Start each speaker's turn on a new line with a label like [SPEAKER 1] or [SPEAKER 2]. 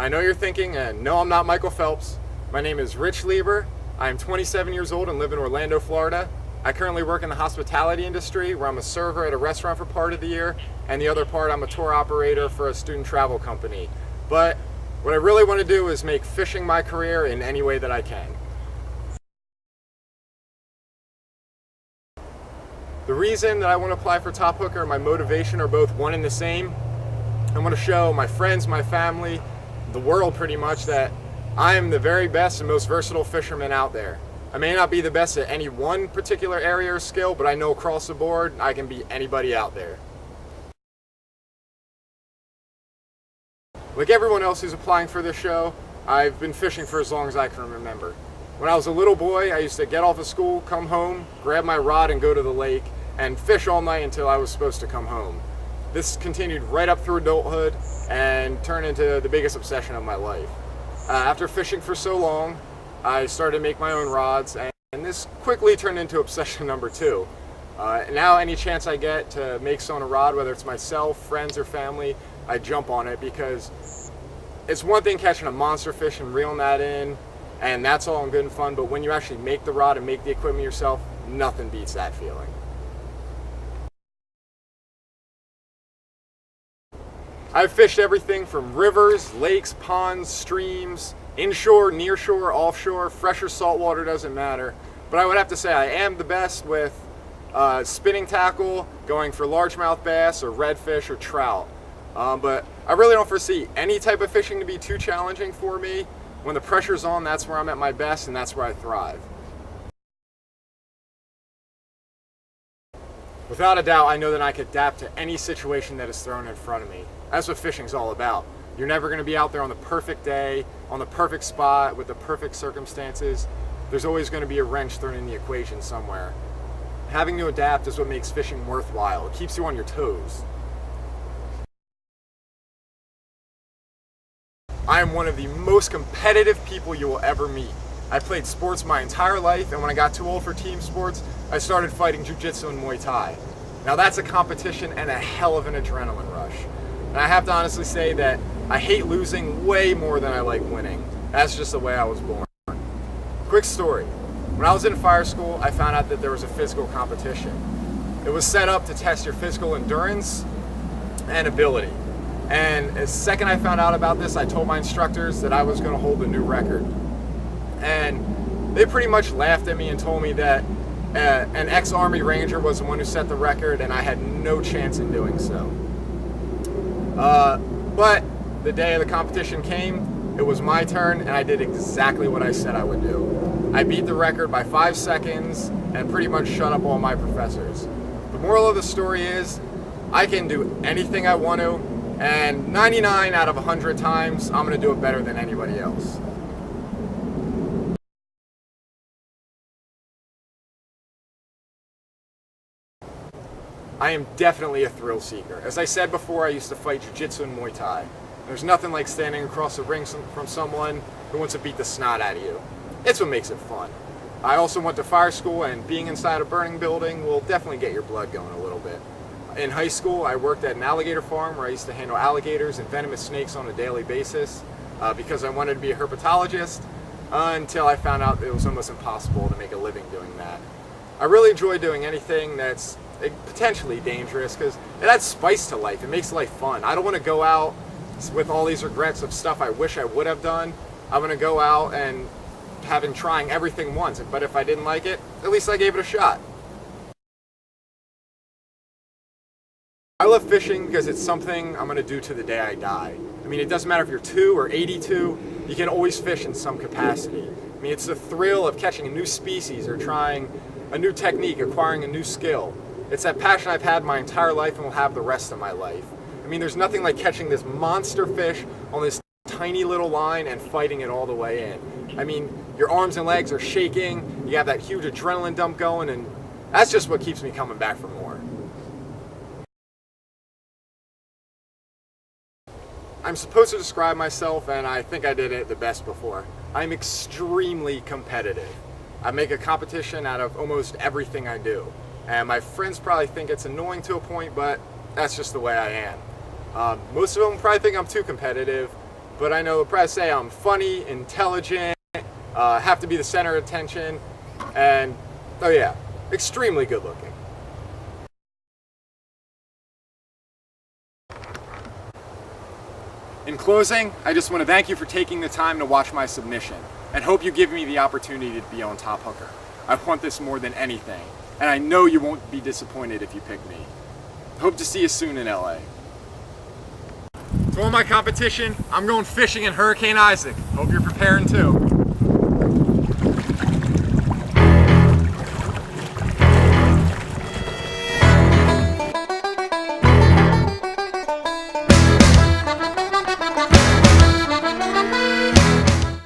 [SPEAKER 1] I know you're thinking, and no, I'm not Michael Phelps. My name is Rich Leber. I am 27 years old and live in Orlando, Florida. I currently work in the hospitality industry where I'm a server at a restaurant for part of the year, and the other part I'm a tour operator for a student travel company. But what I really want to do is make fishing my career in any way that I can. The reason that I want to apply for Top Hooker and my motivation are both one and the same. I want to show my friends, my family, the world pretty much, that I am the very best and most versatile fisherman out there. I may not be the best at any one particular area or skill, but I know across the board I can beat anybody out there. Like everyone else who's applying for this show, I've been fishing for as long as I can remember. When I was a little boy, I used to get off of school, come home, grab my rod and go to the lake and fish all night until I was supposed to come home. This continued right up through adulthood and turned into the biggest obsession of my life. After fishing for so long, I started to make my own rods, and this quickly turned into obsession number 2. Now any chance I get to make someone a rod, whether it's myself, friends, or family, I jump on it, because it's one thing catching a monster fish and reeling that in, and that's all good and fun, but when you actually make the rod and make the equipment yourself, nothing beats that feeling. I've fished everything from rivers, lakes, ponds, streams, inshore, nearshore, offshore, fresh or saltwater, doesn't matter. But I would have to say I am the best with spinning tackle, going for largemouth bass or redfish or trout. But I really don't foresee any type of fishing to be too challenging for me. When the pressure's on, that's where I'm at my best and that's where I thrive. Without a doubt, I know that I could adapt to any situation that is thrown in front of me. That's what fishing's all about. You're never going to be out there on the perfect day, on the perfect spot, with the perfect circumstances. There's always going to be a wrench thrown in the equation somewhere. Having to adapt is what makes fishing worthwhile. It keeps you on your toes. I am one of the most competitive people you will ever meet. I played sports my entire life, and when I got too old for team sports, I started fighting jiu-jitsu and Muay Thai. Now that's a competition and a hell of an adrenaline rush. And I have to honestly say that I hate losing way more than I like winning. That's just the way I was born. Quick story. When I was in fire school, I found out that there was a physical competition. It was set up to test your physical endurance and ability. And the second I found out about this, I told my instructors that I was going to hold a new record. And they pretty much laughed at me and told me that an ex-Army Ranger was the one who set the record and I had no chance in doing so. But the day of the competition came, it was my turn, and I did exactly what I said I would do. I beat the record by 5 seconds and pretty much shut up all my professors. The moral of the story is, I can do anything I want to, and 99 out of 100 times, I'm going to do it better than anybody else. I am definitely a thrill seeker. As I said before, I used to fight jiu-jitsu and Muay Thai. There's nothing like standing across the ring from someone who wants to beat the snot out of you. It's what makes it fun. I also went to fire school, and being inside a burning building will definitely get your blood going a little bit. In high school, I worked at an alligator farm where I used to handle alligators and venomous snakes on a daily basis because I wanted to be a herpetologist until I found out it was almost impossible to make a living doing that. I really enjoy doing anything that's potentially dangerous because it adds spice to life. It makes life fun. I don't want to go out with all these regrets of stuff I wish I would have done. I'm going to go out and trying everything once, but if I didn't like it, at least I gave it a shot. I love fishing because it's something I'm going to do to the day I die. I mean, it doesn't matter if you're 2 or 82, you can always fish in some capacity. I mean, it's the thrill of catching a new species or trying a new technique, acquiring a new skill. It's that passion I've had my entire life and will have the rest of my life. I mean, there's nothing like catching this monster fish on this tiny little line and fighting it all the way in. I mean, your arms and legs are shaking, you have that huge adrenaline dump going, and that's just what keeps me coming back for more. I'm supposed to describe myself, and I think I did it the best before. I'm extremely competitive. I make a competition out of almost everything I do. And my friends probably think it's annoying to a point, but that's just the way I am. Most of them probably think I'm too competitive, but I know the press say I'm funny, intelligent, have to be the center of attention, and, oh yeah, extremely good looking. In closing, I just want to thank you for taking the time to watch my submission, and hope you give me the opportunity to be on Top Hooker. I want this more than anything, and I know you won't be disappointed if you pick me. Hope to see you soon in LA. To all my competition, I'm going fishing in Hurricane Isaac. Hope you're preparing too.